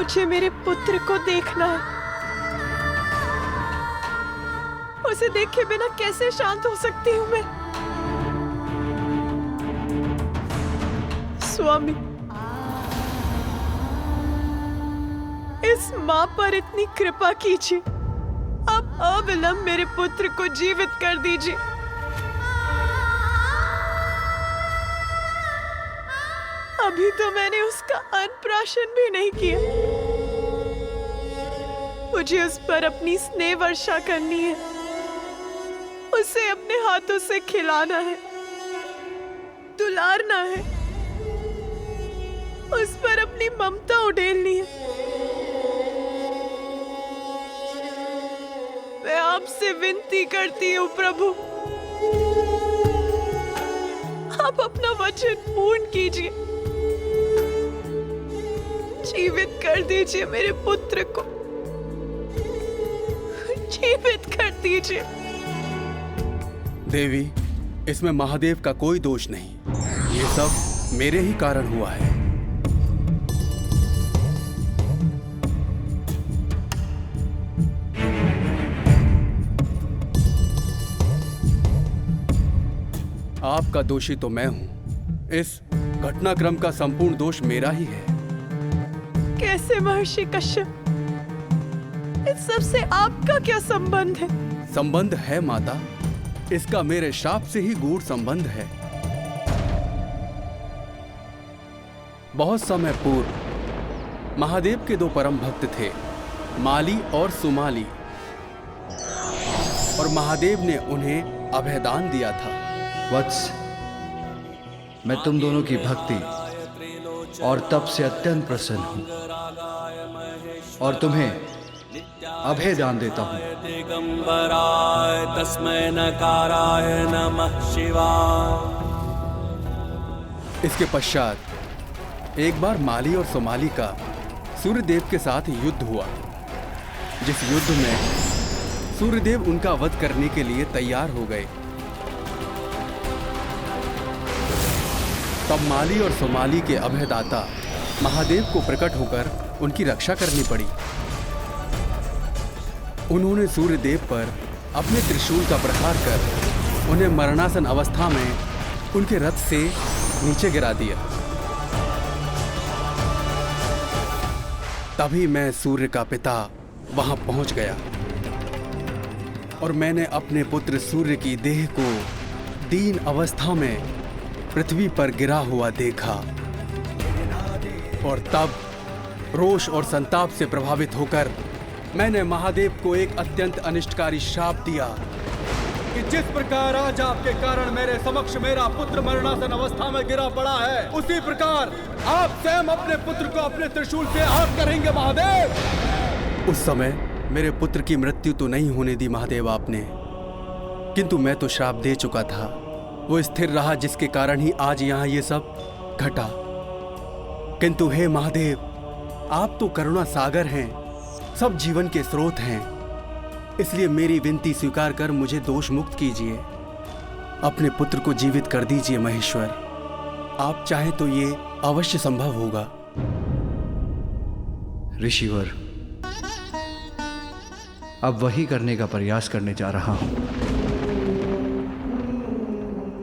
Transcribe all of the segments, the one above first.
मुझे मेरे पुत्र को देखना है। उसे देखे बिना कैसे शांत हो सकती हूँ मैं? स्वामी, इस माँ पर इतनी कृपा कीजिए। अब अविलंब मेरे पुत्र को जीवित कर दीजिए। अभी तो मैंने उसका अन्नप्राशन भी नहीं किया। मुझे उस पर अपनी स्नेह वर्षा करनी है, उसे अपने हाथों से खिलाना है, दुलारना है, उस पर अपनी ममता उड़ेलनी है। मैं आपसे विनती करती हूँ प्रभु, आप अपना वचन पूर्ण कीजिए। जीवित कर दीजिए मेरे पुत्र को, जीवित कर दीजिए। देवी, इसमें महादेव का कोई दोष नहीं। ये सब मेरे ही कारण हुआ है। आपका दोषी तो मैं हूं। इस घटनाक्रम का संपूर्ण दोष मेरा ही है। कैसे महर्षि कश्यप? इस सब से आपका क्या संबंध है? संबंध है माता, इसका मेरे श्राप से ही गूढ़ संबंध है। बहुत समय पूर्व महादेव के दो परम भक्त थे, माली और सुमाली, और महादेव ने उन्हें अभयदान दिया था। वत्स, मैं तुम दोनों की भक्ति और तप से अत्यंत प्रसन्न हूं और तुम्हें अभय दान देता हूं। दिगंबराय तस्मै नकाराय नमः शिवाय। इसके पश्चात एक बार माली और सोमाली का सूर्यदेव के साथ युद्ध हुआ, जिस युद्ध में सूर्यदेव उनका वध करने के लिए तैयार हो गए। तब माली और सोमाली के अभयदाता महादेव को प्रकट होकर उनकी रक्षा करनी पड़ी। उन्होंने सूर्यदेव पर अपने त्रिशूल का प्रहार कर उन्हें मरणासन अवस्था में उनके रथ से नीचे गिरा दिया। तभी मैं सूर्य का पिता वहां पहुंच गया और मैंने अपने पुत्र सूर्य की देह को दीन अवस्था में पृथ्वी पर गिरा हुआ देखा, और तब रोष और संताप से प्रभावित होकर मैंने महादेव को एक अत्यंत अनिष्टकारी श्राप दिया कि जिस प्रकार आज आपके कारण मेरे समक्ष मेरा पुत्र मरणासन अवस्था में गिरा पड़ा है, उसी प्रकार आप स्वयं अपने पुत्र को अपने त्रिशूल से आहत करेंगे महादेव। उस समय मेरे पुत्र की मृत्यु तो नहीं होने दी महादेव आपने, किंतु मैं तो श्राप दे चुका था। वो स्थिर रहा, जिसके कारण ही आज यहाँ ये सब घटा। किंतु हे महादेव, आप तो करुणा सागर हैं, सब जीवन के स्रोत हैं, इसलिए मेरी विनती स्वीकार कर मुझे दोष मुक्त कीजिए। अपने पुत्र को जीवित कर दीजिए महेश्वर। आप चाहें तो ये अवश्य संभव होगा। ऋषिवर, अब वही करने का प्रयास करने जा रहा हूं।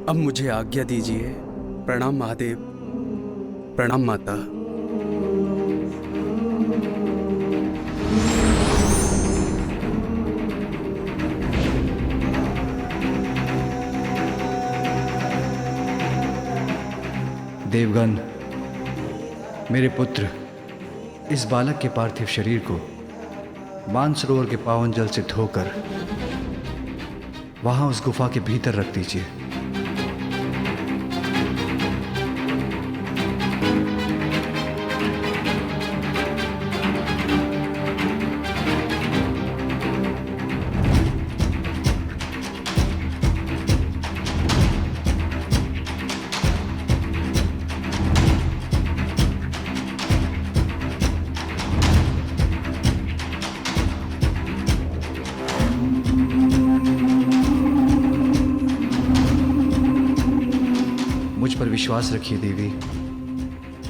अब मुझे आज्ञा दीजिए। प्रणाम महादेव। प्रणाम माता। देवगण, मेरे पुत्र इस बालक के पार्थिव शरीर को मानसरोवर के पावन जल से धोकर वहां उस गुफा के भीतर रख दीजिए। विश्वास रखिए देवी,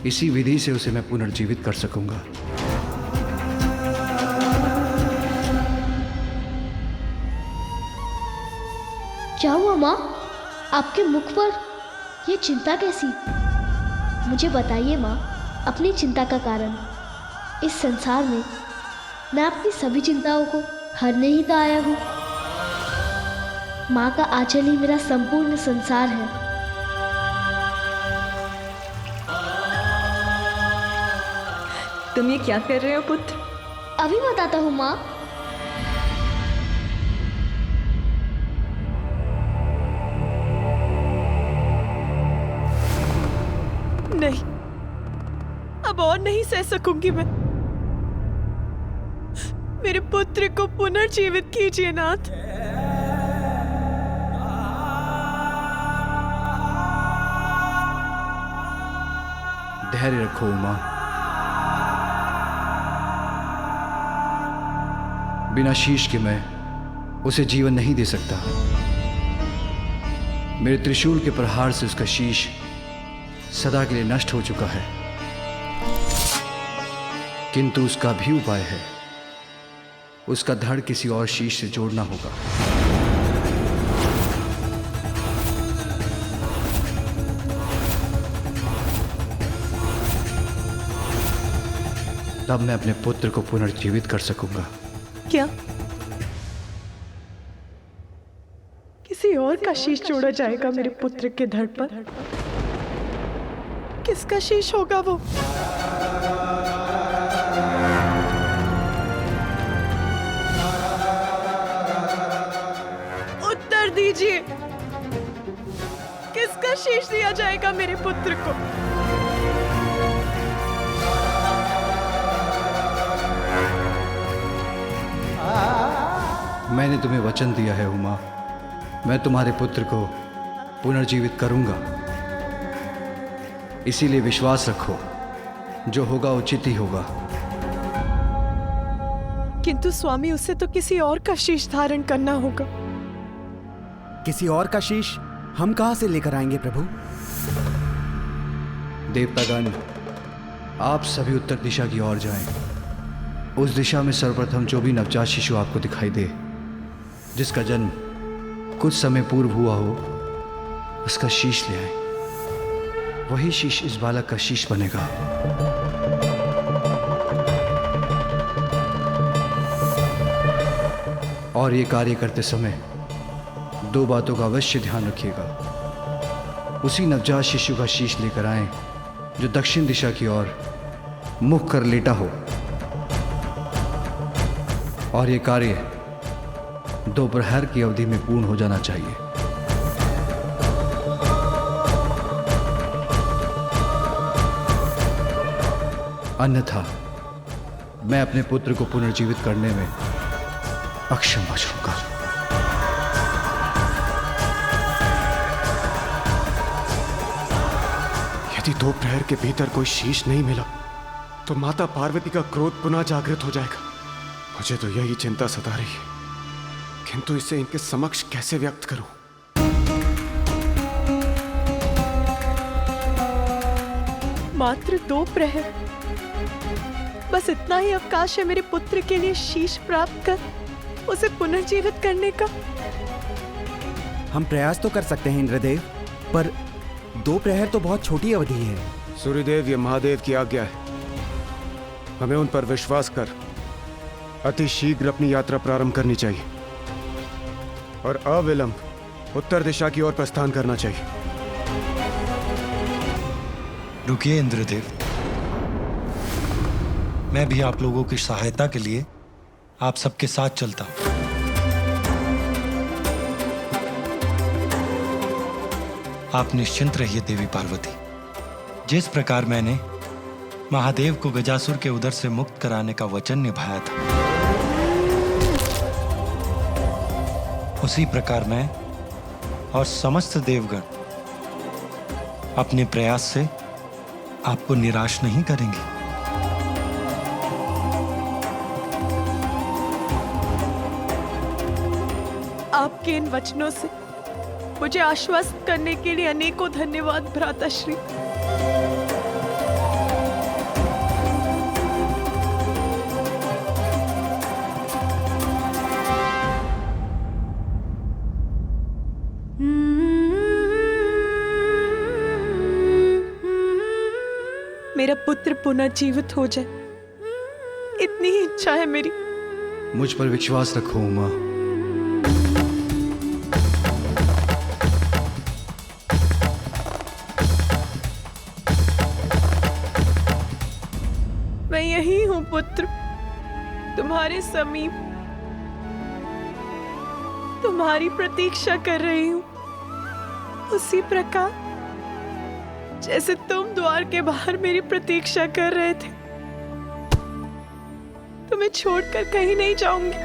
इसी विधि से उसे मैं पुनर्जीवित कर सकूंगा। क्या हुआ माँ? आपके मुख पर ये चिंता कैसी? मुझे बताइए माँ, अपनी चिंता का कारण। इस संसार में मैं अपनी सभी चिंताओं को हरने ही तो आया हूँ। माँ का आंचल ही मेरा संपूर्ण संसार है। तुम ये क्या कर रहे हो पुत्र? अभी बताता हूँ माँ। नहीं, अब और नहीं सह सकूंगी मैं। मेरे पुत्र को पुनर्जीवित कीजिए नाथ। धैर्य रखो उमा। बिना शीश के मैं उसे जीवन नहीं दे सकता। मेरे त्रिशूल के प्रहार से उसका शीश सदा के लिए नष्ट हो चुका है, किंतु उसका भी उपाय है। उसका धड़ किसी और शीश से जोड़ना होगा। तब मैं अपने पुत्र को पुनर्जीवित कर सकूंगा। क्या किसी और का शीश जोड़ा जाएगा मेरे पुत्र के धड़ पर? किसका शीश होगा वो? उत्तर दीजिए, किसका शीश दिया जाएगा मेरे पुत्र को? मैंने तुम्हें वचन दिया है उमा, मैं तुम्हारे पुत्र को पुनर्जीवित करूंगा। इसीलिए विश्वास रखो, जो होगा उचित ही होगा। किंतु स्वामी, उसे तो किसी और का शीश धारण करना होगा। किसी और का शीश हम कहां से लेकर आएंगे प्रभु? देवतागण, आप सभी उत्तर दिशा की ओर जाएं। उस दिशा में सर्वप्रथम जो भी नवजात शिशु आपको दिखाई दे, जिसका जन्म कुछ समय पूर्व हुआ हो, उसका शीश ले आए। वही शीश इस बालक का शीश बनेगा। और ये कार्य करते समय दो बातों का अवश्य ध्यान रखिएगा। उसी नवजात शिशु का शीश लेकर आएं जो दक्षिण दिशा की ओर मुख कर लेटा हो, और ये कार्य दोपहर की अवधि में पूर्ण हो जाना चाहिए। अन्यथा मैं अपने पुत्र को पुनर्जीवित करने में अक्षम हो जाऊंगा। यदि दोपहर के भीतर कोई शीश नहीं मिला तो माता पार्वती का क्रोध पुनः जागृत हो जाएगा। मुझे तो यही चिंता सता रही है, किंतु इसे इनके समक्ष कैसे व्यक्त करूं? मात्र 2 प्रहर, बस इतना ही अवकाश है मेरे पुत्र के लिए शीश प्राप्त कर उसे पुनर्जीवित करने का। हम प्रयास तो कर सकते हैं इंद्रदेव, पर 2 प्रहर तो बहुत छोटी अवधि है। सूर्यदेव, ये महादेव की आज्ञा है। हमें उन पर विश्वास कर अति शीघ्र अपनी यात्रा प्रारंभ करनी चाहिए और अविलंब उत्तर दिशा की ओर प्रस्थान करना चाहिए। रुकिए इंद्रदेव, मैं भी आप लोगों की सहायता के लिए आप सबके साथ चलता हूं। आप निश्चिंत रहिए देवी पार्वती। जिस प्रकार मैंने महादेव को गजासुर के उदर से मुक्त कराने का वचन निभाया था, उसी प्रकार मैं और समस्त देवगण अपने प्रयास से आपको निराश नहीं करेंगे। आपके इन वचनों से मुझे आश्वस्त करने के लिए अनेकों धन्यवाद भ्राताश्री। मेरा पुत्र पुनर्जीवित हो जाए, इतनी ही इच्छा है मेरी। मुझ पर विश्वास रखो उमा। मैं यही हूं पुत्र, तुम्हारे समीप, तुम्हारी प्रतीक्षा कर रही हूं, उसी प्रकार जैसे तुम द्वार के बाहर मेरी प्रतीक्षा कर रहे थे। तुम्हें छोड़कर कहीं नहीं जाऊंगी,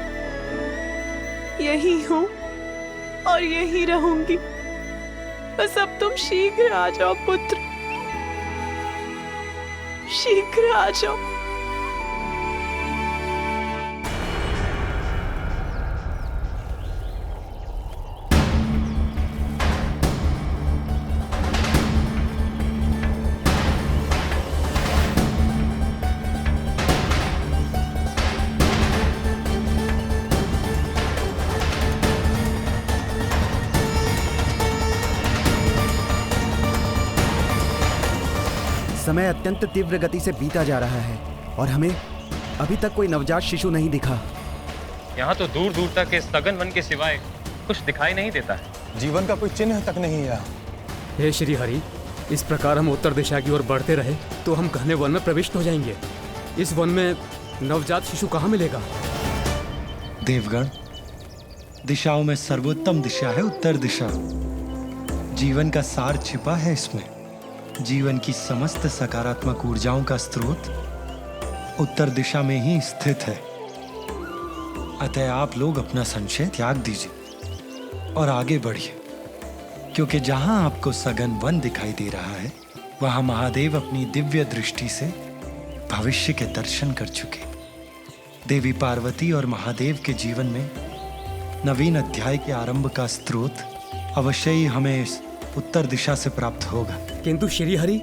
यही हूं और यही रहूंगी। बस अब तुम शीघ्र आ जाओ पुत्र, शीघ्र आ जाओ। समय अत्यंत तीव्र गति से बीता जा रहा है और हमें अभी तक कोई नवजात शिशु नहीं दिखा। यहाँ तो दूर दूर तक इस सघन वन के सिवाय कुछ दिखाई नहीं देता है। जीवन का कोई चिन्ह तक नहीं है। हे श्री हरि, इस प्रकार हम उत्तर दिशा की ओर बढ़ते रहे तो हम घने वन में प्रविष्ट हो जाएंगे। इस वन में नवजात शिशु कहाँ मिलेगा? देवगण, दिशाओं में सर्वोत्तम दिशा है उत्तर दिशा। जीवन का सार छिपा है इसमें। जीवन की समस्त सकारात्मक ऊर्जाओं का स्रोत उत्तर दिशा में ही स्थित है। अतः आप लोग अपना संशय त्याग दीजिए और आगे बढ़िए, क्योंकि जहां आपको सघन वन दिखाई दे रहा है वहां महादेव अपनी दिव्य दृष्टि से भविष्य के दर्शन कर चुके। देवी पार्वती और महादेव के जीवन में नवीन अध्याय के आरंभ का स्रोत अवश्य ही हमें इस उत्तर दिशा से प्राप्त होगा। किंतु श्री हरि,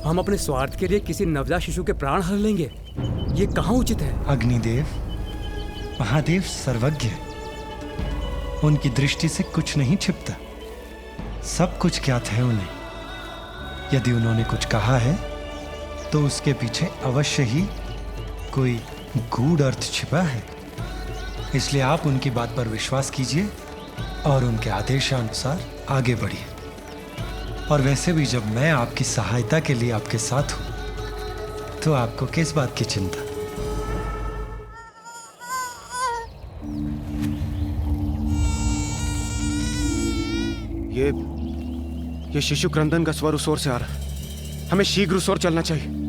हम अपने स्वार्थ के लिए किसी नवजात शिशु के प्राण हर लेंगे, ये कहाँ उचित है? अग्निदेव, महादेव सर्वज्ञ है। उनकी दृष्टि से कुछ नहीं छिपता, सब कुछ ज्ञात है उन्हें। यदि उन्होंने कुछ कहा है तो उसके पीछे अवश्य ही कोई गूढ़ अर्थ छिपा है। इसलिए आप उनकी बात पर विश्वास कीजिए और उनके आदेशानुसार आगे बढ़िए। और वैसे भी जब मैं आपकी सहायता के लिए आपके साथ हूं तो आपको किस बात की चिंता? ये शिशु क्रंदन का स्वर उस ओर से आ रहा है। हमें शीघ्र उस ओर चलना चाहिए।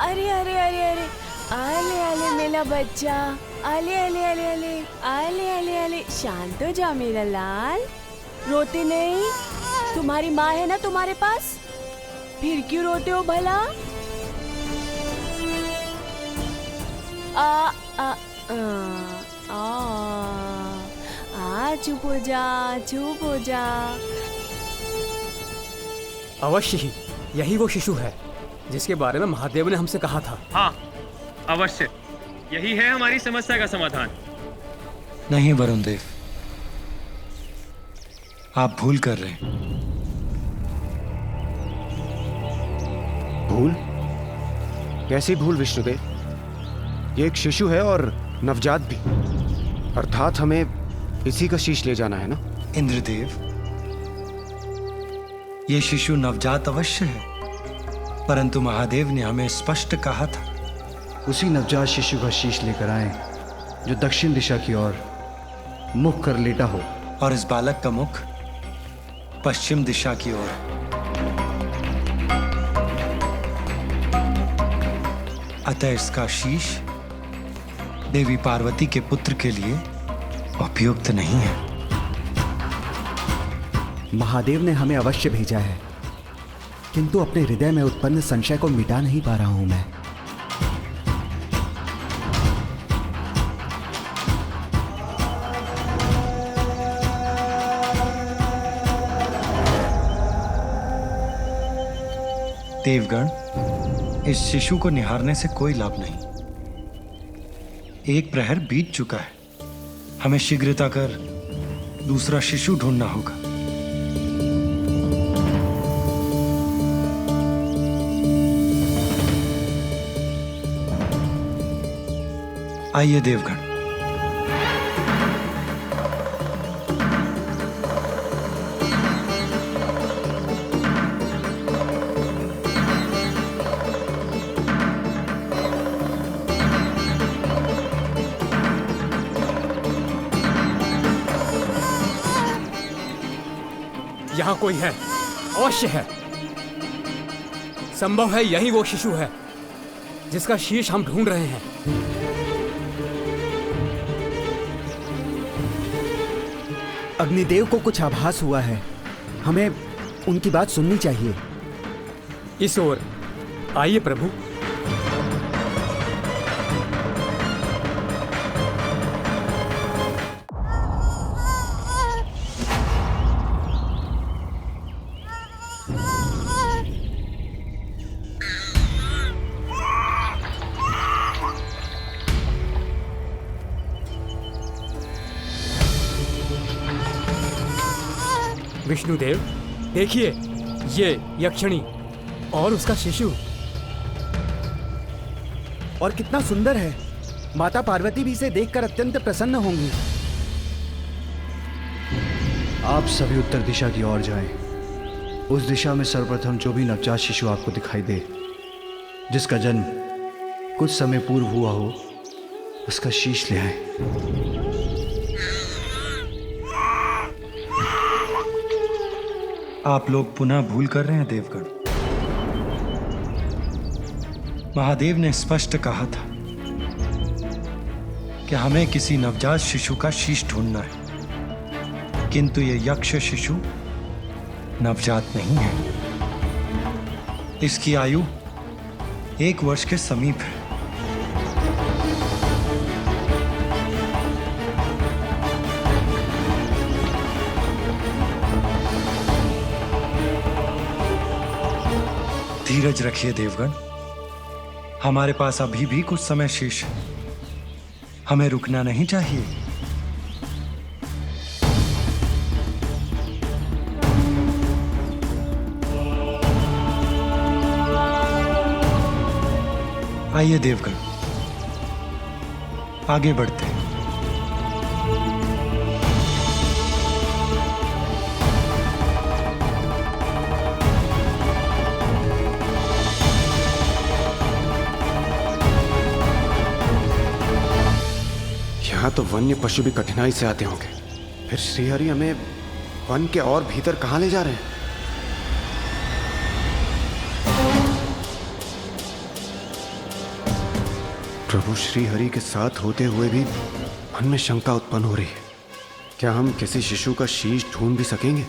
अरे अरे अरे अरे, आले आले मेरा बच्चा, आले आले आले आले आले आले आले। शांत हो जा मेरा लाल, रोते नहीं। तुम्हारी माँ है ना तुम्हारे पास, फिर क्यों रोते हो भला? आ आ आ आ चुप हो जा, चुप हो जा। अवश्य ही यही वो शिशु है जिसके बारे में महादेव ने हमसे कहा था। हाँ, अवश्य यही है हमारी समस्या का समाधान। नहीं वरुण देव, आप भूल कर रहे हैं। भूल? कैसी भूल विष्णुदेव? ये एक शिशु है और नवजात भी, अर्थात हमें इसी का शीश ले जाना है ना? इंद्रदेव, ये शिशु नवजात अवश्य है, परंतु महादेव ने हमें स्पष्ट कहा था उसी नवजात शिशु का शीश लेकर आए जो दक्षिण दिशा की ओर मुख कर लेटा हो, और इस बालक का मुख पश्चिम दिशा की ओर। अतः इसका शीश देवी पार्वती के पुत्र के लिए उपयुक्त नहीं है। महादेव ने हमें अवश्य भेजा है, किंतु अपने हृदय में उत्पन्न संशय को मिटा नहीं पा रहा हूं मैं। देवगण, इस शिशु को निहारने से कोई लाभ नहीं। एक प्रहर बीत चुका है। हमें शीघ्रता कर दूसरा शिशु ढूंढना होगा। आइए देवगण। यहाँ कोई है, अवश्य है। संभव है यही वो शिशु है जिसका शीश हम ढूंढ रहे हैं। अग्निदेव को कुछ आभास हुआ है। हमें उनकी बात सुननी चाहिए। इस ओर आइए प्रभु। विष्णुदेव, देखिए, ये यक्षिणी और उसका शिशु। और कितना सुंदर है। माता पार्वती भी इसे देखकर अत्यंत प्रसन्न होंगी। आप सभी उत्तर दिशा की ओर जाएं। उस दिशा में सर्वप्रथम जो भी नवजात शिशु आपको दिखाई दे, जिसका जन्म कुछ समय पूर्व हुआ हो, उसका शीश ले आएं। आप लोग पुनः भूल कर रहे हैं देवगण। महादेव ने स्पष्ट कहा था कि हमें किसी नवजात शिशु का शीश ढूंढना है, किंतु ये यक्ष शिशु नवजात नहीं है। इसकी आयु 1 वर्ष के समीप है। धीरज रखिए देवगण, हमारे पास अभी भी कुछ समय शेष है। हमें रुकना नहीं चाहिए। आइए देवगण, आगे बढ़ते हैं। यहाँ तो वन्य पशु भी कठिनाई से आते होंगे। फिर श्रीहरि हमें वन के और भीतर कहाँ ले जा रहे हैं? प्रभु श्रीहरि के साथ होते हुए भी मन में शंका उत्पन्न हो रही है। क्या हम किसी शिशु का शीश ढूंढ भी सकेंगे?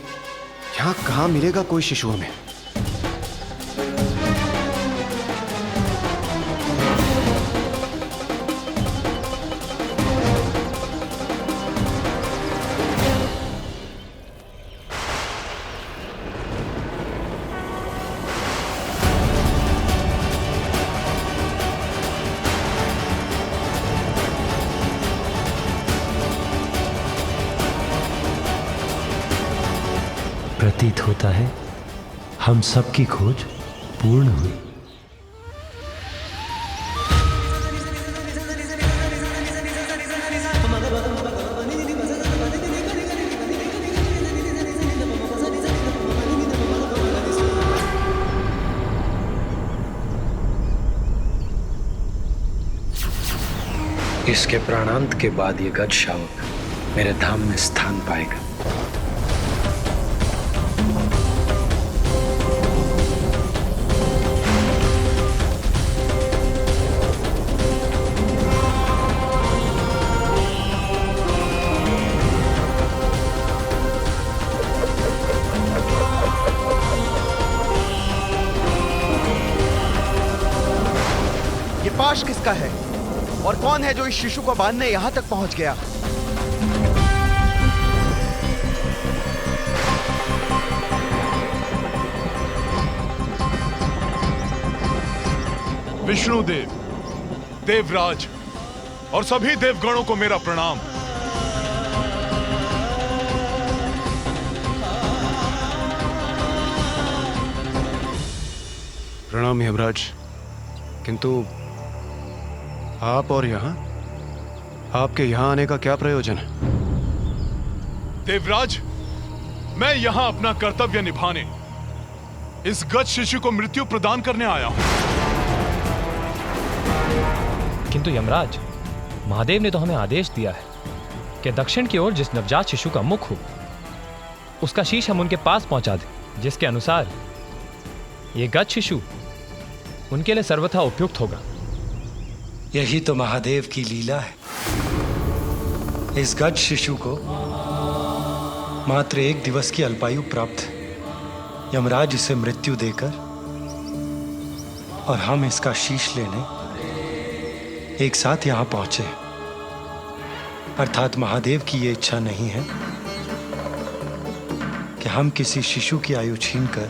यहाँ कहाँ मिलेगा कोई शिशु हमें? प्रतीत होता है हम सबकी खोज पूर्ण हुई। इसके प्राणांत के बाद ये गज शावक मेरे धाम में स्थान पाएगा। ये पाश किसका है और कौन है जो इस शिशु को बांधने यहां तक पहुंच गया? विष्णुदेव, देवराज और सभी देवगणों को मेरा प्रणाम। प्रणाम यमराज। किंतु आप और यहाँ, आपके यहाँ आने का क्या प्रयोजन है? देवराज, मैं यहाँ अपना कर्तव्य निभाने, इस गज शिशु को मृत्यु प्रदान करने आया हूँ। किंतु यमराज, महादेव ने तो हमें आदेश दिया है कि दक्षिण की ओर जिस नवजात शिशु का मुख हो, उसका शीश हम उनके पास पहुंचा दें, जिसके अनुसार ये गज शिशु उनके लिए सर्वथा उपयुक्त होगा। यही तो महादेव की लीला है। इस गज शिशु को मात्र 1 दिवस की अल्पायु प्राप्त है। यमराज इसे मृत्यु देकर और हम इसका शीश लेने एक साथ यहां पहुंचे। अर्थात महादेव की यह इच्छा नहीं है कि हम किसी शिशु की आयु छीनकर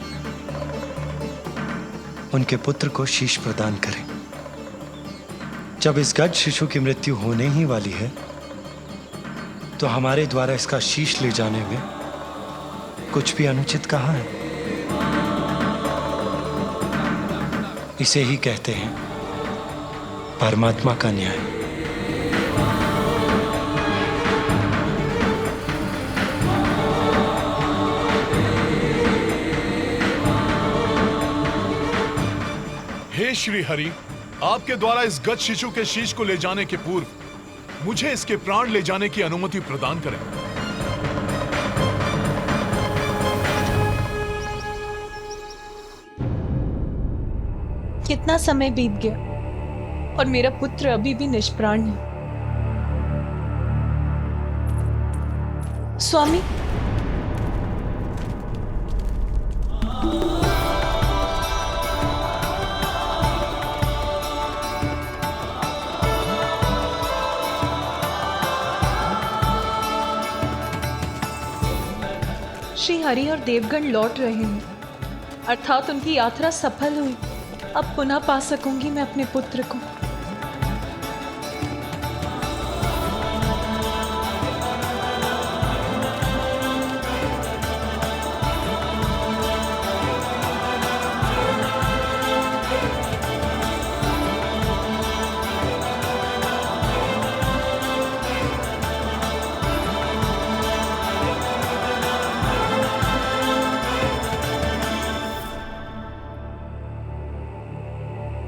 उनके पुत्र को शीश प्रदान करें। जब इस गज शिशु की मृत्यु होने ही वाली है, तो हमारे द्वारा इसका शीश ले जाने में कुछ भी अनुचित कहाँ है? इसे ही कहते हैं परमात्मा का न्याय। हे श्री हरि, आपके द्वारा इस गज शिशु के शीश को ले जाने के पूर्व मुझे इसके प्राण ले जाने की अनुमति प्रदान करें। कितना समय बीत गया और मेरा पुत्र अभी भी निष्प्राण है। स्वामी, श्री हरि और देवगण लौट रहे हैं, अर्थात उनकी यात्रा सफल हुई। अब पुनः पा सकूंगी मैं अपने पुत्र को।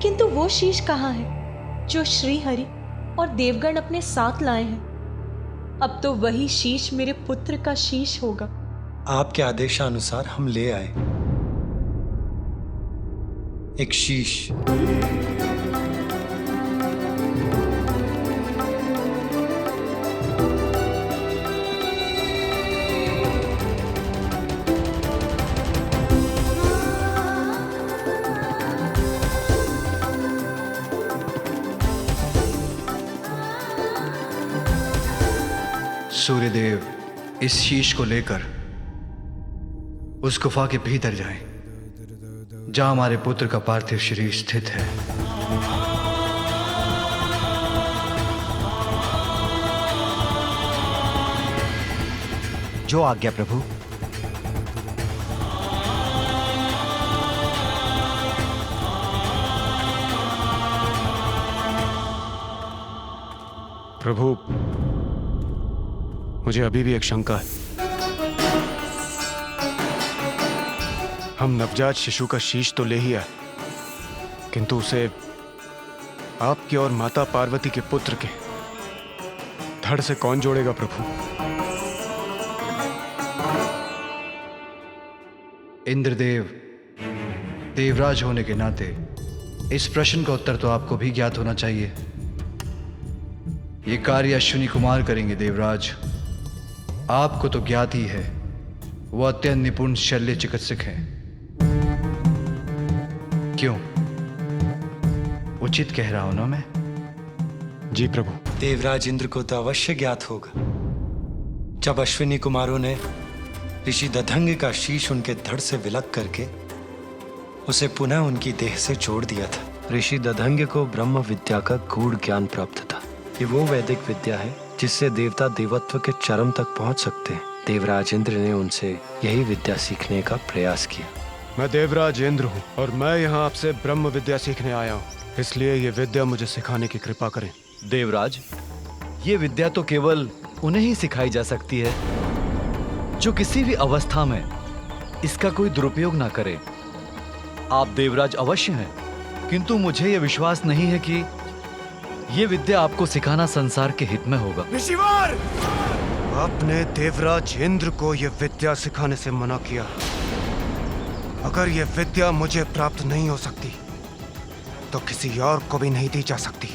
किंतु वो शीश कहाँ है जो श्री हरि और देवगण अपने साथ लाए हैं? अब तो वही शीश मेरे पुत्र का शीश होगा। आपके आदेशानुसार हम ले आए एक शीश। सूर्यदेव इस शीश को लेकर उस गुफा के भीतर जाएं, जहां हमारे पुत्र का पार्थिव शरीर स्थित है। जो आज्ञा प्रभु। प्रभु, मुझे अभी भी एक शंका है। हम नवजात शिशु का शीश तो ले ही आए, किंतु उसे आपके और माता पार्वती के पुत्र के धड़ से कौन जोड़ेगा प्रभु? इंद्रदेव, देवराज होने के नाते इस प्रश्न का उत्तर तो आपको भी ज्ञात होना चाहिए। ये कार्य अश्विनी कुमार करेंगे देवराज। आपको तो ज्ञात ही है, वो अत्यंत निपुण शल्य चिकित्सक हैं। क्यों, उचित कह रहा हूं ना मैं? जी प्रभु। देवराज इंद्र को तो अवश्य ज्ञात होगा, जब अश्विनी कुमारों ने ऋषि दधंग का शीश उनके धड़ से विलग करके उसे पुनः उनकी देह से जोड़ दिया था। ऋषि दधंग्य को ब्रह्म विद्या का गूढ़ ज्ञान प्राप्त था। ये वो वैदिक विद्या है जिससे देवता देवत्व के चरम तक पहुंच सकते हैं। देवराज इंद्र ने उनसे यही विद्या सीखने का प्रयास किया। मैं देवराज इंद्र हूँ और मैं यहाँ आपसे ब्रह्म विद्या सीखने आया हूँ, इसलिए ये विद्या मुझे सिखाने की कृपा करें। देवराज, ये विद्या तो केवल उन्हें ही सिखाई जा सकती है जो किसी भी अवस्था में इसका कोई दुरुपयोग ना करे। आप देवराज अवश्य हैं, किंतु मुझे यह विश्वास नहीं है कि यह विद्या आपको सिखाना संसार के हित में होगा। ऋषिवर! आपने देवराज इंद्र को यह विद्या सिखाने से मना किया। अगर यह विद्या मुझे प्राप्त नहीं हो सकती तो किसी और को भी नहीं दी जा सकती।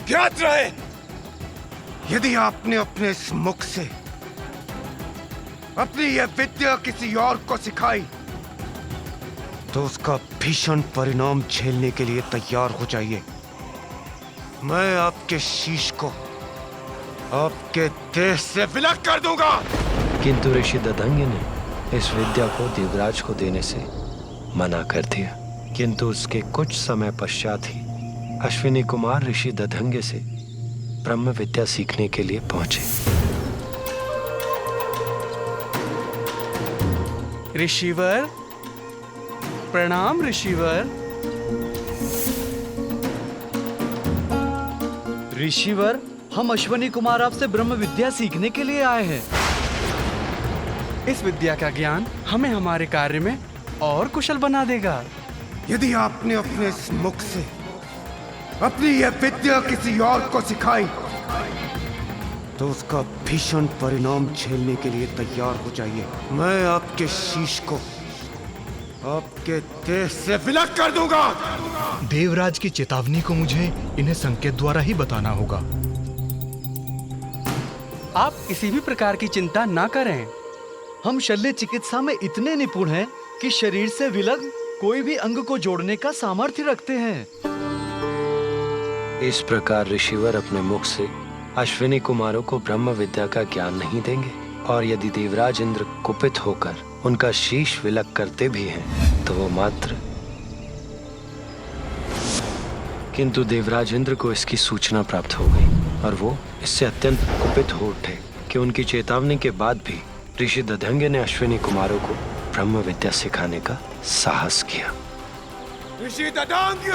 ज्ञात रहे, यदि आपने अपने इस मुख से अपनी यह विद्या किसी और को सिखाई तो उसका भीषण परिणाम झेलने के लिए तैयार हो जाइए। मैं आपके शीश को आपके देह से विलग कर दूंगा। किंतु ऋषि दधंग्य ने इस विद्या को देवराज को देने से मना कर दिया। किंतु उसके कुछ समय पश्चात ही अश्विनी कुमार ऋषि दधंग्य से ब्रह्म विद्या सीखने के लिए पहुंचे। ऋषिवर, प्रणाम ऋषिवर। ऋषिवर, हम अश्विनी कुमार आपसे ब्रह्म विद्या सीखने के लिए आए हैं। इस विद्या का ज्ञान हमें हमारे कार्य में और कुशल बना देगा। यदि आपने अपने इस मुख से अपनी यह विद्या किसी और को सिखाई तो उसका भीषण परिणाम झेलने के लिए तैयार हो जाइए। मैं आपके शीश को आपके देह से विलग कर दूंगा। देवराज की चेतावनी को मुझे इन्हें संकेत द्वारा ही बताना होगा। आप किसी भी प्रकार की चिंता ना करें। हम शल्य चिकित्सा में इतने निपुण हैं कि शरीर से विलग कोई भी अंग को जोड़ने का सामर्थ्य रखते हैं। इस प्रकार ऋषिवर अपने मुख से अश्विनी कुमारों को ब्रह्म विद्या का ज्ञान नहीं देंगे, और यदि देवराज इंद्र कुपित होकर उनका शीश विलग करते भी हैं तो वो मात्र। किंतु देवराज इंद्र को इसकी सूचना प्राप्त हो गई और वो इससे अत्यंत कुपित हो उठे कि उनकी चेतावनी के बाद भी ऋषि दधंग्य ने अश्विनी कुमारों को ब्रह्म विद्या सिखाने का साहस किया। ऋषि दधंग्य!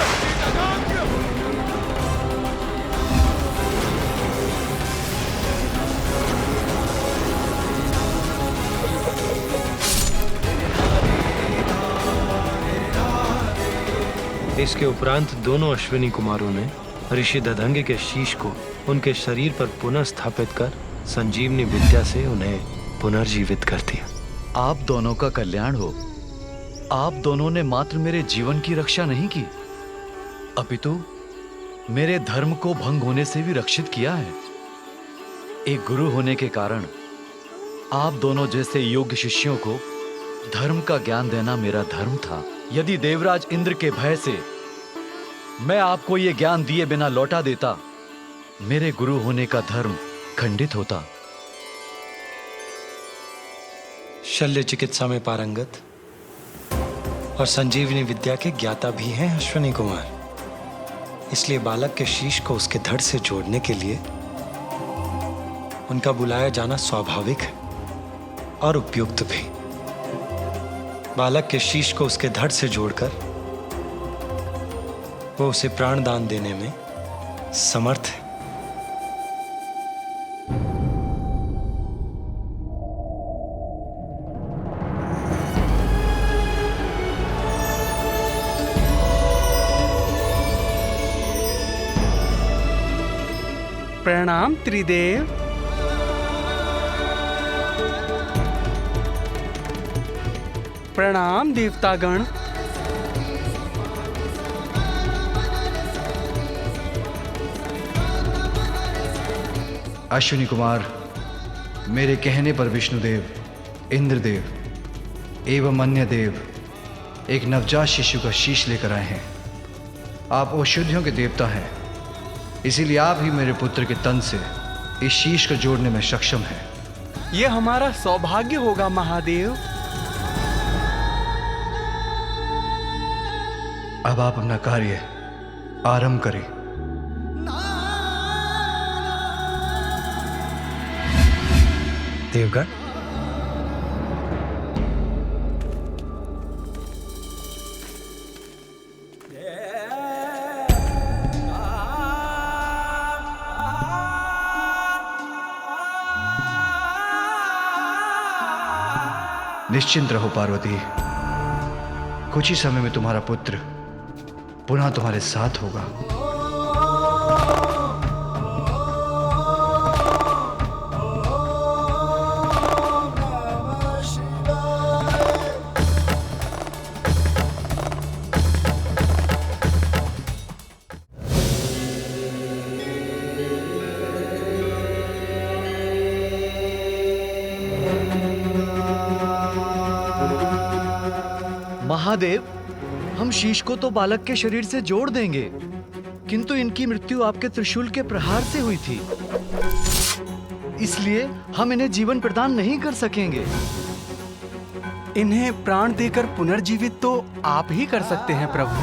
इसके उपरांत दोनों अश्विनी कुमारों ने ऋषि दधंग्य के शीश को उनके शरीर पर पुनः स्थापित कर संजीवनी विद्या से उन्हें पुनर्जीवित कर दिया। आप दोनों का कल्याण हो। आप दोनों ने मात्र मेरे जीवन की रक्षा नहीं की, अपितु मेरे धर्म को भंग होने से भी रक्षित किया है। एक गुरु होने के कारण आप दोनों जैसे योग्य शिष्यों को धर्म का ज्ञान देना मेरा धर्म था। यदि देवराज इंद्र के भय से मैं आपको ये ज्ञान दिए बिना लौटा देता, मेरे गुरु होने का धर्म खंडित होता। शल्य चिकित्सा में पारंगत और संजीवनी विद्या के ज्ञाता भी हैं अश्विनी कुमार, इसलिए बालक के शीश को उसके धड़ से जोड़ने के लिए उनका बुलाया जाना स्वाभाविक है और उपयुक्त भी। बालक के शीश को उसके धड़ से जोड़कर वो उसे प्राण दान देने में समर्थ है। प्रणाम त्रिदेव। प्रणाम देवतागण। अश्विनी कुमार, मेरे कहने पर विष्णुदेव, इंद्रदेव एवं अन्य देव एक नवजात शिशु का शीश लेकर आए हैं। आप औषधियों के देवता हैं, इसीलिए आप ही मेरे पुत्र के तन से इस शीश को जोड़ने में सक्षम हैं। ये हमारा सौभाग्य होगा महादेव। अब आप अपना कार्य आरंभ करें। देवगण, निश्चिंत रहो पार्वती, कुछ ही समय में तुम्हारा पुत्र पुनः तुम्हारे साथ होगा। महादेव, हम शीश को तो बालक के शरीर से जोड़ देंगे, किंतु इनकी मृत्यु आपके त्रिशूल के प्रहार से हुई थी, इसलिए हम इन्हें जीवन प्रदान नहीं कर सकेंगे। इन्हें प्राण देकर पुनर्जीवित तो आप ही कर सकते हैं प्रभु।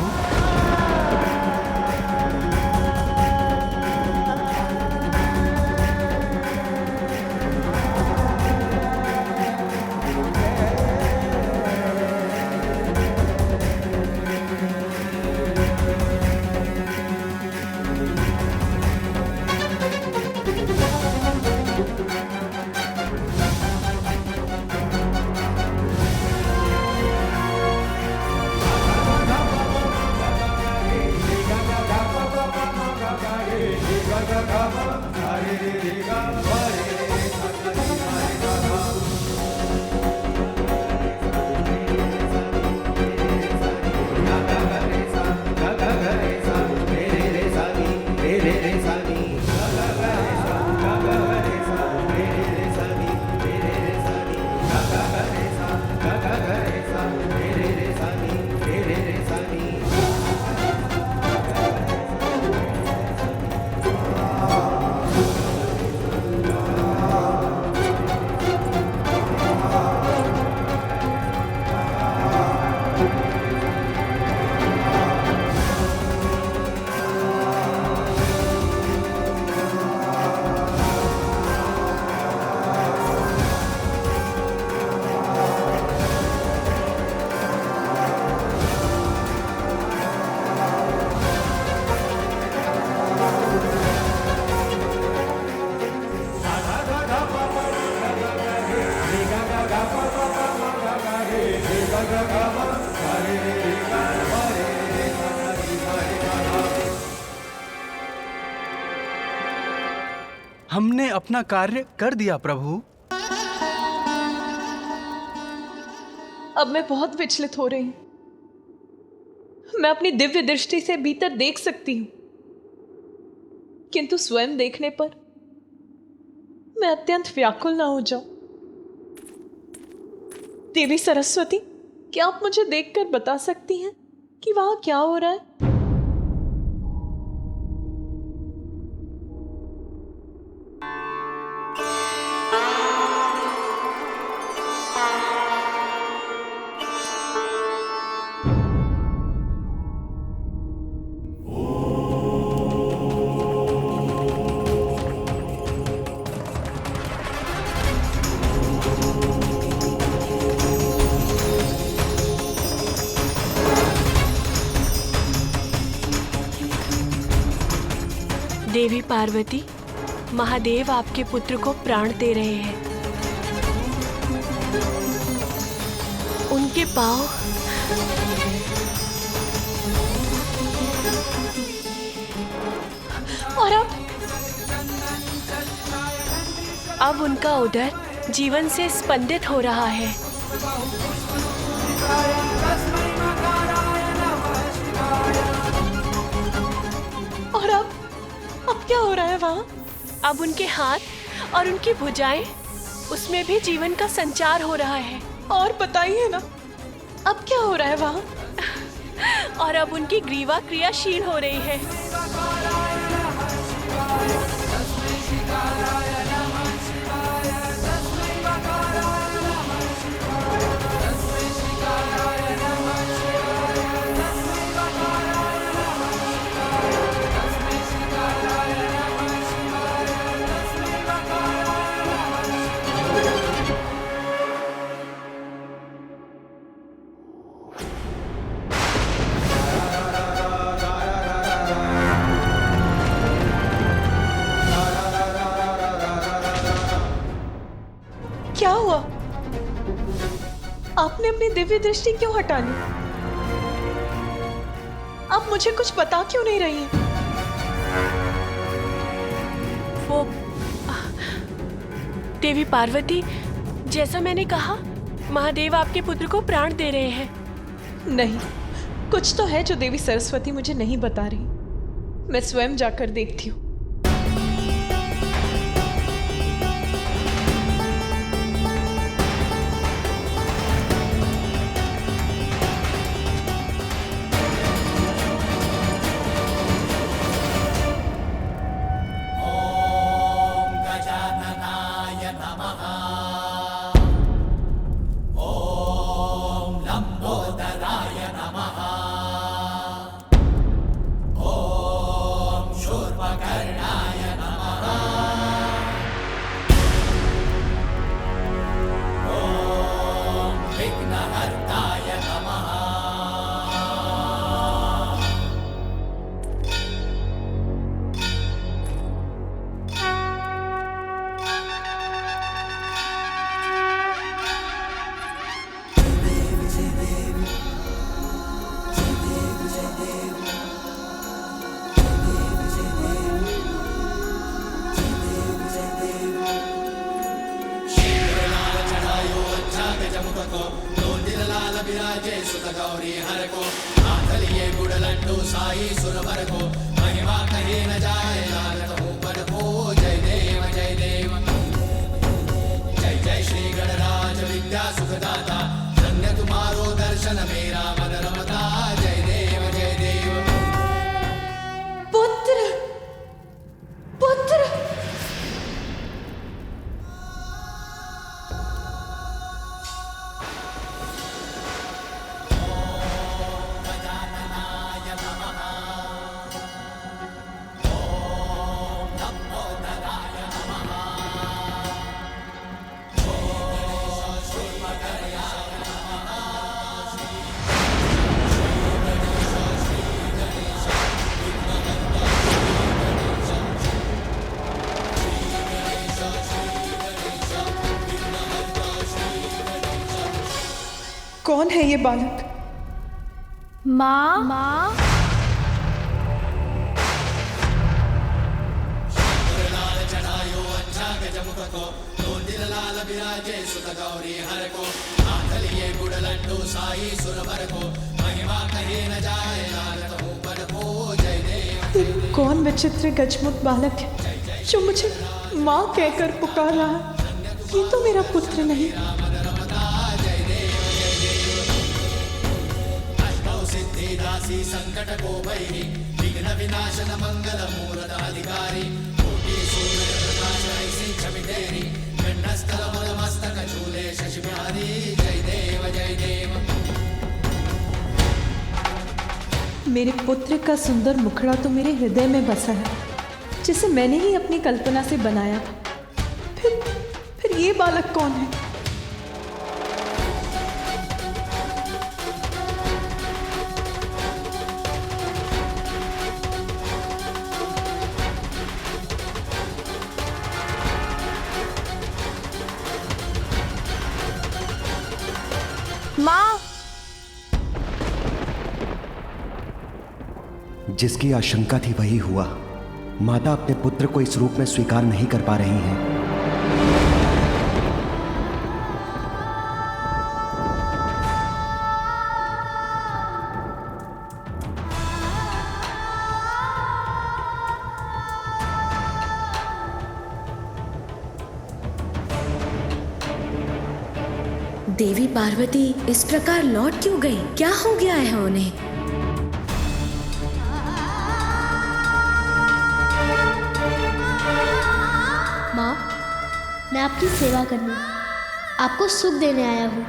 हमने अपना कार्य कर दिया प्रभु। अब मैं बहुत विचलित हो रही हूं। मैं अपनी दिव्य दृष्टि से भीतर देख सकती हूं, किंतु स्वयं देखने पर मैं अत्यंत व्याकुल ना हो जाऊं। देवी सरस्वती, क्या आप मुझे देखकर बता सकती हैं कि वहां क्या हो रहा है? देवी पार्वती, महादेव आपके पुत्र को प्राण दे रहे हैं। उनके पांव और अब उनका उदर जीवन से स्पंदित हो रहा है। और अब क्या हो रहा है वहां? अब उनके हाथ और उनकी भुजाएं, उसमें भी जीवन का संचार हो रहा है। और बताइए ना, अब क्या हो रहा है वहां? और अब उनकी ग्रीवा क्रियाशील हो रही है। क्या हुआ? आपने अपनी दिव्य दृष्टि क्यों हटा ली? आप मुझे कुछ बता क्यों नहीं रही हैं? वो देवी पार्वती, जैसा मैंने कहा, महादेव आपके पुत्र को प्राण दे रहे हैं। नहीं, कुछ तो है जो देवी सरस्वती मुझे नहीं बता रही। मैं स्वयं जाकर देखती हूँ। कौन है ये बालक? माँ, माँ। कौन विचित्र गजमुख बालक है जो मुझे माँ कहकर पुकार रहा है? ये तो मेरा पुत्र नहीं। संकट को भैरी विघ्न विनाशन मंगल मूर्त अधिकारी कोटि सूर्य प्रकाश ऐसी छवि तेरी गंडस्थल मुल मस्तक झूले शशि बिहारी जय देव जय देव। मेरे पुत्र का सुंदर मुखड़ा तो मेरे हृदय में बसा है, जिसे मैंने ही अपनी कल्पना से बनाया था। फिर ये बालक कौन है? माँ। जिसकी आशंका थी वही हुआ। माता अपने पुत्र को इस रूप में स्वीकार नहीं कर पा रही हैं। देवी पार्वती इस प्रकार लौट क्यों गई? क्या हो गया है उन्हें? माँ, मैं आपकी सेवा करने, आपको सुख देने आया हूँ।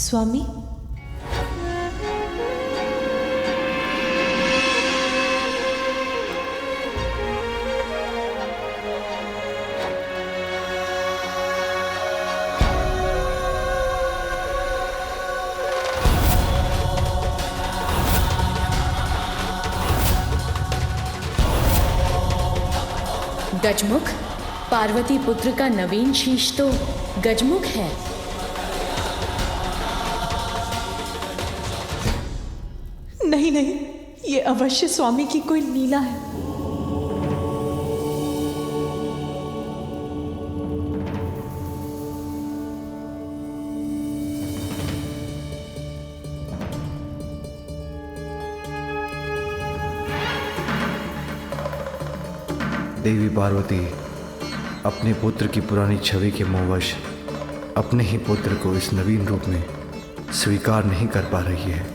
स्वामी, गजमुख, पार्वती पुत्र का नवीन शीश तो गजमुख है। नहीं नहीं, ये अवश्य स्वामी की कोई लीला है। देवी पार्वती अपने पुत्र की पुरानी छवि के मोहवश अपने ही पुत्र को इस नवीन रूप में स्वीकार नहीं कर पा रही है,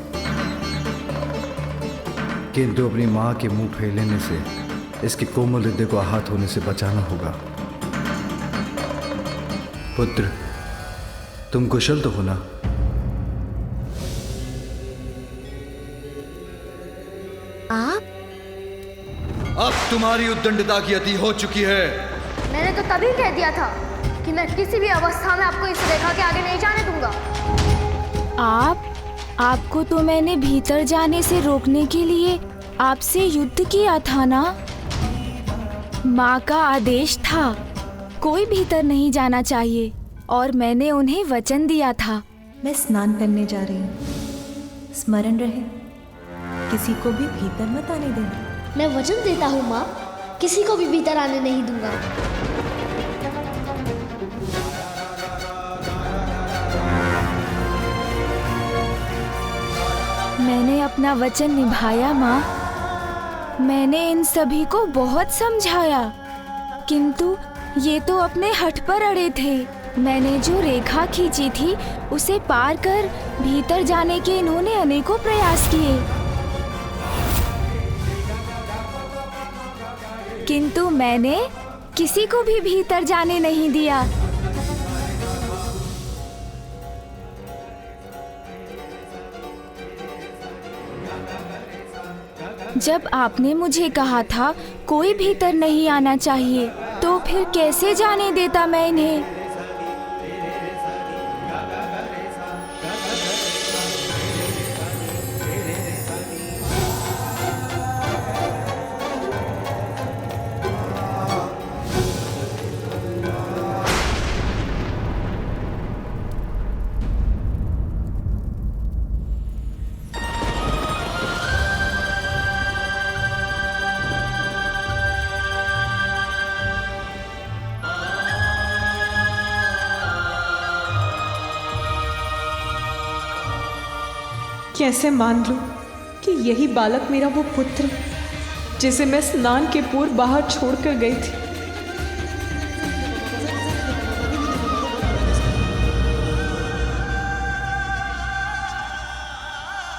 किंतु अपनी मां के मुंह फैलने से इसके कोमल हृदय को आहत होने से बचाना होगा। पुत्र, तुम कुशल तो हो ना? आप? अब तुम्हारी उद्दंडता की अति हो चुकी है। मैंने तो तभी कह दिया था कि मैं किसी भी अवस्था में आपको इस रेखा के आगे नहीं जाने दूंगा। आपको तो मैंने भीतर जाने से रोकने के लिए आपसे युद्ध किया था ना? माँ का आदेश था कोई भीतर नहीं जाना चाहिए और मैंने उन्हें वचन दिया था। मैं स्नान करने जा रही हूँ, स्मरण रहे किसी को भी भीतर मत आने देना। मैं वचन देता हूँ माँ, किसी को भी भीतर आने नहीं दूंगा। मैंने अपना वचन निभाया माँ। मैंने इन सभी को बहुत समझाया, किंतु ये तो अपने हठ पर अड़े थे। मैंने जो रेखा खींची थी उसे पार कर भीतर जाने के इन्होंने अनेकों प्रयास किए, किंतु मैंने किसी को भी भीतर जाने नहीं दिया। जब आपने मुझे कहा था कोई भीतर नहीं आना चाहिए, तो फिर कैसे जाने देता मैं इन्हें? कैसे मान लूं कि यही बालक मेरा वो पुत्र जिसे मैं स्नान के पूर्व बाहर छोड़कर गई थी।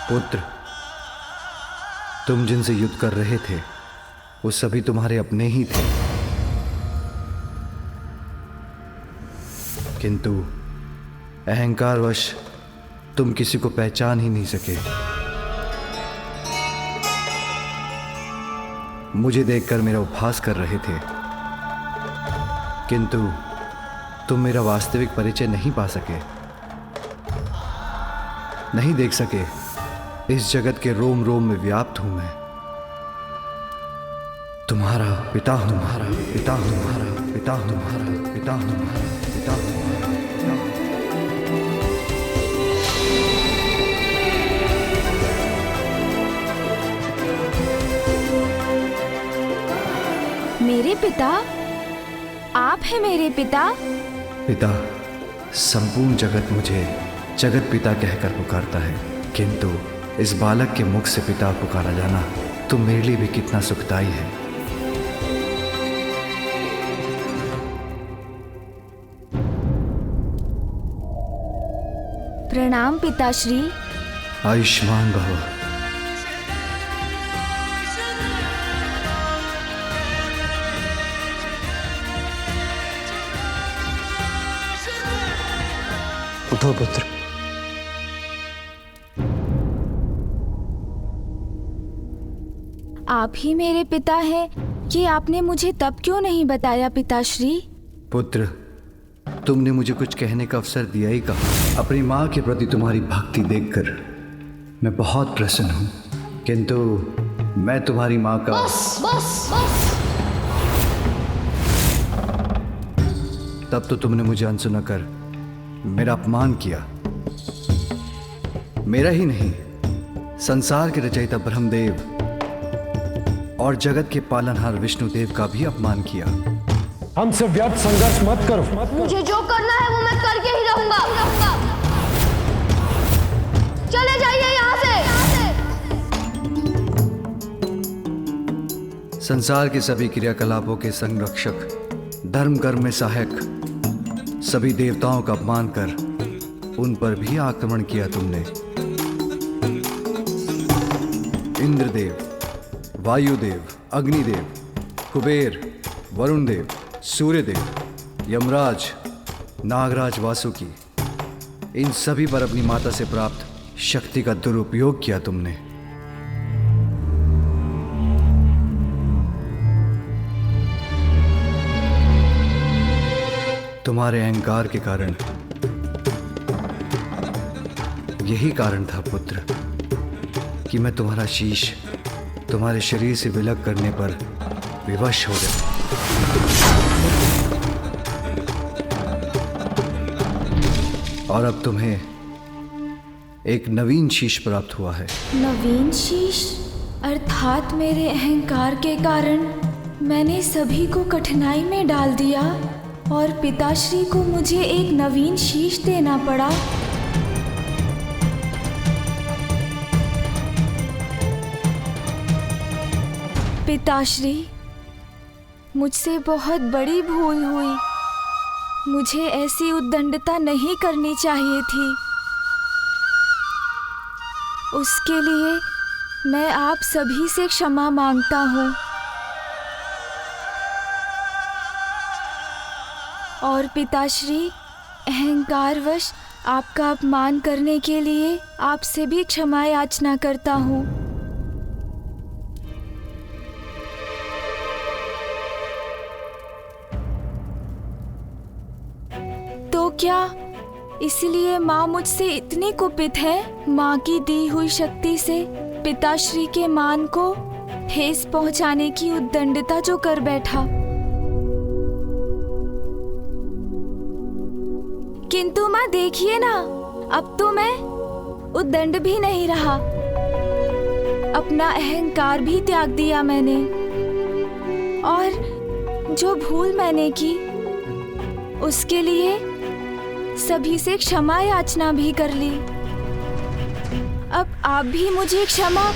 पुत्र, तुम जिनसे युद्ध कर रहे थे वो सभी तुम्हारे अपने ही थे, किंतु अहंकारवश तुम किसी को पहचान ही नहीं सके। मुझे देखकर मेरा उपहास कर रहे थे, किंतु तुम मेरा वास्तविक परिचय नहीं पा सके, नहीं देख सके। इस जगत के रोम रोम में व्याप्त हूं मैं। तुम्हारा पिता हूं, तुम्हारा पिता हूं, तुम्हारा पिता हूं, तुम्हारा पिता हूं, तुम्हारा पिता हूं। मेरे पिता? आप हैं मेरे पिता? पिता, संपूर्ण जगत मुझे जगत पिता कहकर पुकारता है, किंतु इस बालक के मुख से पिता पुकारा जाना तो मेरे लिए भी कितना सुखदायी है। प्रणाम पिताश्री। आयुष्मान भव। उठो पुत्र, आप ही मेरे पिता हैं कि आपने मुझे तब क्यों नहीं बताया पिताश्री? पुत्र, तुमने मुझे कुछ कहने का अवसर दिया ही कहा। अपनी माँ के प्रति तुम्हारी भक्ति देखकर मैं बहुत प्रसन्न हूँ, किंतु मैं तुम्हारी माँ का बस बस बस। तब तो तुमने मुझे अनसुना कर मेरा अपमान किया। मेरा ही नहीं, संसार के रचयिता ब्रह्मदेव और जगत के पालनहार विष्णुदेव का भी अपमान किया। हमसे व्यर्थ संघर्ष मत करो। मुझे जो करना है वो मैं करके ही रहूंगा। चले जाइए यहाँ से। संसार के सभी क्रियाकलापों के संरक्षक, धर्म कर्म में सहायक सभी देवताओं का अपमान कर उन पर भी आक्रमण किया तुमने। इंद्रदेव, वायुदेव, अग्निदेव, कुबेर, वरुण देव, सूर्यदेव, यमराज, नागराज, वासुकी, इन सभी पर अपनी माता से प्राप्त शक्ति का दुरुपयोग किया तुमने। तुम्हारे अहंकार के कारण, यही कारण था पुत्र कि मैं तुम्हारा शीश तुम्हारे शरीर से विलग करने पर विवश हो गया। और अब तुम्हें एक नवीन शीश प्राप्त हुआ है। नवीन शीश? अर्थात मेरे अहंकार के कारण मैंने सभी को कठिनाई में डाल दिया और पिताश्री को मुझे एक नवीन शीश देना पड़ा। पिताश्री, मुझसे बहुत बड़ी भूल हुई। मुझे ऐसी उद्दंडता नहीं करनी चाहिए थी। उसके लिए मैं आप सभी से क्षमा मांगता हूँ। और पिताश्री, अहंकारवश आपका अपमान करने के लिए आपसे भी क्षमा याचना करता हूँ। तो क्या इसलिए माँ मुझसे इतनी कुपित है? माँ की दी हुई शक्ति से पिताश्री के मान को ठेस पहुंचाने की उद्दंडता जो कर बैठा। किंतु माँ देखिए ना, अब तो मैं उद्दंड भी नहीं रहा। अपना अहंकार भी त्याग दिया मैंने और जो भूल मैंने की उसके लिए सभी से क्षमा याचना भी कर ली। अब आप भी मुझे क्षमा।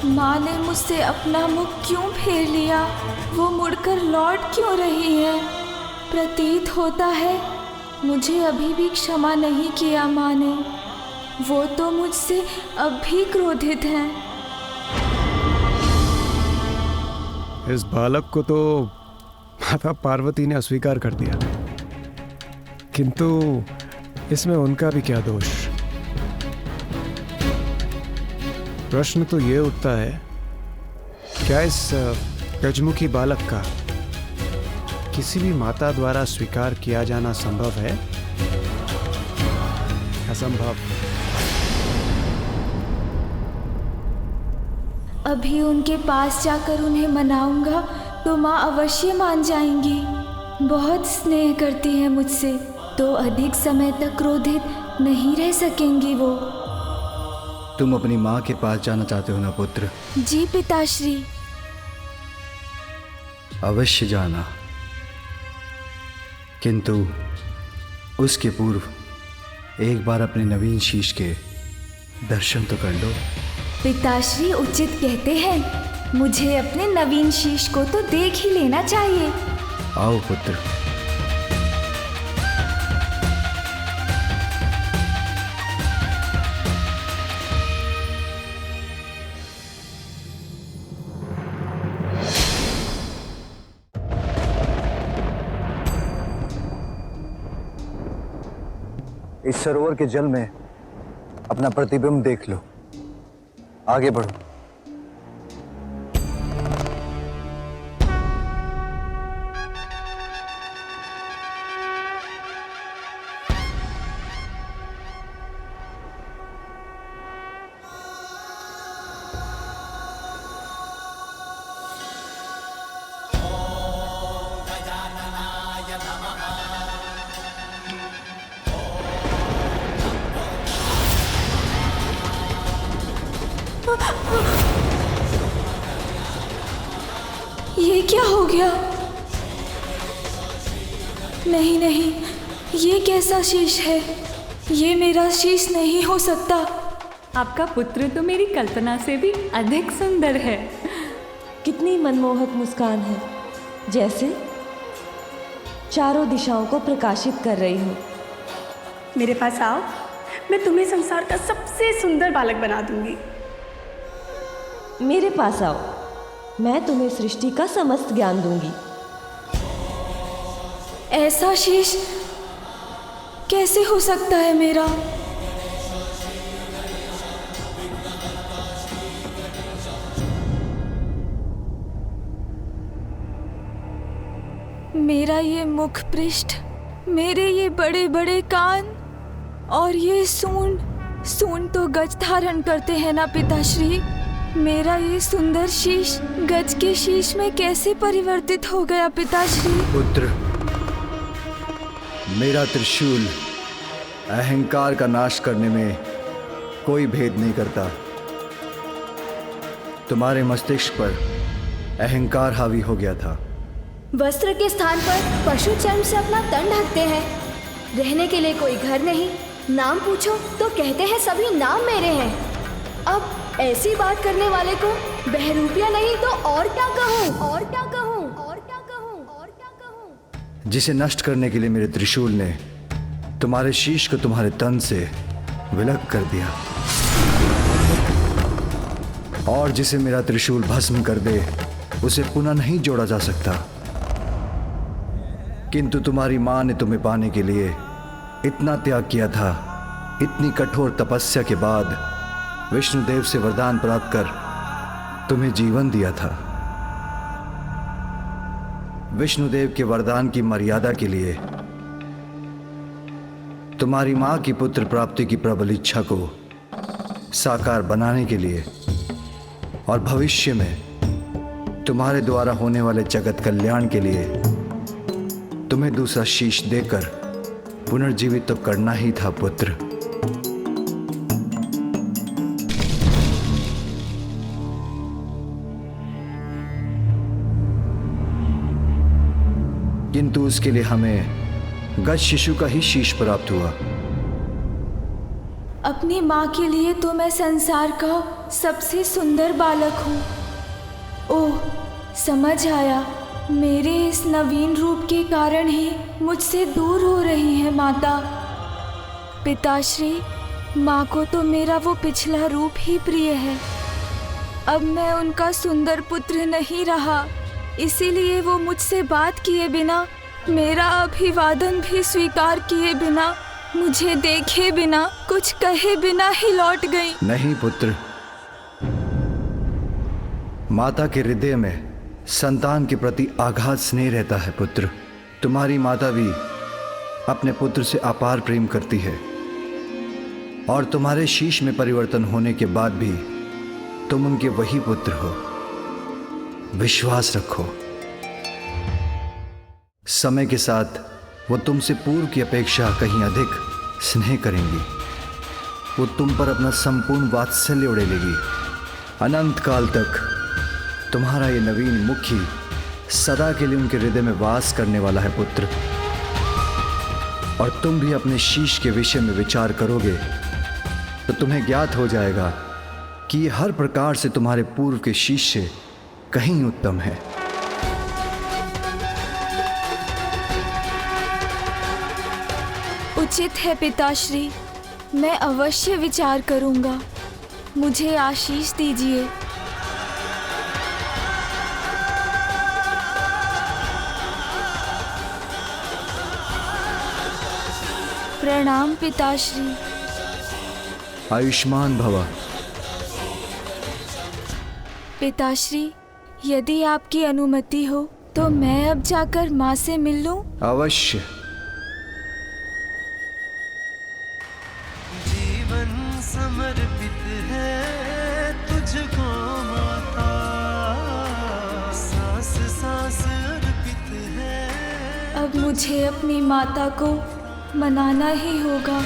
माँ ने मुझसे अपना मुख क्यों फेर लिया? वो मुड़कर लौट क्यों रही है? प्रतीत होता है मुझे अभी भी क्षमा नहीं किया माँ ने। वो तो मुझसे अब भी क्रोधित हैं। इस बालक को तो माता पार्वती ने अस्वीकार कर दिया, किंतु इसमें उनका भी क्या दोष? प्रश्न तो ये उठता है, क्या इस गजमुखी बालक का किसी भी माता द्वारा स्वीकार किया जाना संभव है? असंभव। अभी उनके पास जाकर उन्हें मनाऊंगा तो माँ अवश्य मान जाएंगी। बहुत स्नेह करती है मुझसे, तो अधिक समय तक क्रोधित नहीं रह सकेंगी वो। तुम अपनी माँ के पास जाना चाहते हो ना पुत्र? जी पिताश्री। अवश्य जाना, किंतु उसके पूर्व एक बार अपने नवीन शीश के दर्शन तो कर लो। पिताश्री उचित कहते हैं, मुझे अपने नवीन शीश को तो देख ही लेना चाहिए। आओ पुत्र। इस सरोवर के जल में अपना प्रतिबिंब देख लो। आगे बढ़ो। ये क्या हो गया? नहीं नहीं, ये कैसा शीश है? ये मेरा शीश नहीं हो सकता। आपका पुत्र तो मेरी कल्पना से भी अधिक सुंदर है। कितनी मनमोहक मुस्कान है, जैसे चारों दिशाओं को प्रकाशित कर रही हो। मेरे पास आओ, मैं तुम्हें संसार का सबसे सुंदर बालक बना दूंगी। मेरे पास आओ, मैं तुम्हें सृष्टि का समस्त ज्ञान दूंगी। ऐसा शीश कैसे हो सकता है मेरा? मेरा ये मुख पृष्ठ, मेरे ये बड़े बड़े कान और ये सूंड तो गज धारण करते हैं ना पिताश्री। मेरा ये सुंदर शीश गज के शीश में कैसे परिवर्तित हो गया पिताश्री? पुत्र, मेरा त्रिशूल अहंकार का नाश करने में कोई भेद नहीं करता। तुम्हारे मस्तिष्क पर अहंकार हावी हो गया था। वस्त्र के स्थान पर पशु चर्म से अपना तन ढकते हैं। रहने के लिए कोई घर नहीं, नाम पूछो तो कहते हैं सभी नाम मेरे हैं। अब ऐसी बात करने वाले को बहरूपिया नहीं तो और क्या कहूँ, और क्या कहूँ, और क्या कहूँ, और क्या कहूँ। जिसे नष्ट करने के लिए मेरे त्रिशूल ने तुम्हारे शीश को तुम्हारे तन से विलग कर दिया, और जिसे मेरा त्रिशूल भस्म कर दे उसे पुनः नहीं जोड़ा जा सकता। किंतु तुम्हारी मां ने तुम्हें पाने के लिए इतना त्याग किया था। इतनी कठोर तपस्या के बाद विष्णुदेव से वरदान प्राप्त कर तुम्हें जीवन दिया था। विष्णुदेव के वरदान की मर्यादा के लिए तुम्हारी मां की पुत्र प्राप्ति की प्रबल इच्छा को साकार बनाने के लिए और भविष्य में तुम्हारे द्वारा होने वाले जगत कल्याण के लिए तुम्हें दूसरा शीश देकर पुनर्जीवित तो करना ही था पुत्र। किंतु उसके लिए हमें गज शिशु का ही शीश प्राप्त हुआ। अपनी माँ के लिए तो मैं संसार का सबसे सुंदर बालक हूँ। ओह, समझ आया। मेरे इस नवीन रूप के कारण ही मुझसे दूर हो रही है माता। पिताश्री, माँ को तो मेरा वो पिछला रूप ही प्रिय है। अब मैं उनका सुंदर पुत्र नहीं रहा, इसीलिए वो मुझसे बात किए बिना, मेरा अभिवादन भी स्वीकार किए बिना, मुझे देखे बिना, कुछ कहे बिना ही लौट गई। नहीं पुत्र, माता के हृदय में संतान के प्रति आघात स्नेह रहता है पुत्र। तुम्हारी माता भी अपने पुत्र से अपार प्रेम करती है, और तुम्हारे शीश में परिवर्तन होने के बाद भी तुम उनके वही पुत्र हो। विश्वास रखो, समय के साथ वो तुमसे पूर्व की अपेक्षा कहीं अधिक स्नेह करेंगी। वो तुम पर अपना संपूर्ण वात्सल्य उड़ेलेगी। अनंत काल तक तुम्हारा ये नवीन मुखी सदा के लिए उनके हृदय में वास करने वाला है पुत्र। और तुम भी अपने शीश के विषय में विचार करोगे तो तुम्हें ज्ञात हो जाएगा कि ये हर प्रकार से तुम्हारे पूर्व के शीश से कहीं उत्तम है। उचित है पिताश्री, मैं अवश्य विचार करूंगा। मुझे आशीष दीजिए। प्रणाम पिताश्री। आयुष्मान भवा। पिताश्री, यदि आपकी अनुमति हो तो मैं अब जाकर माँ से मिल लूं? अवश्य। जीवन समर्पित है तुझको माता, सांस सांस अर्पित है। अब मुझे अपनी माता को मनाना ही होगा।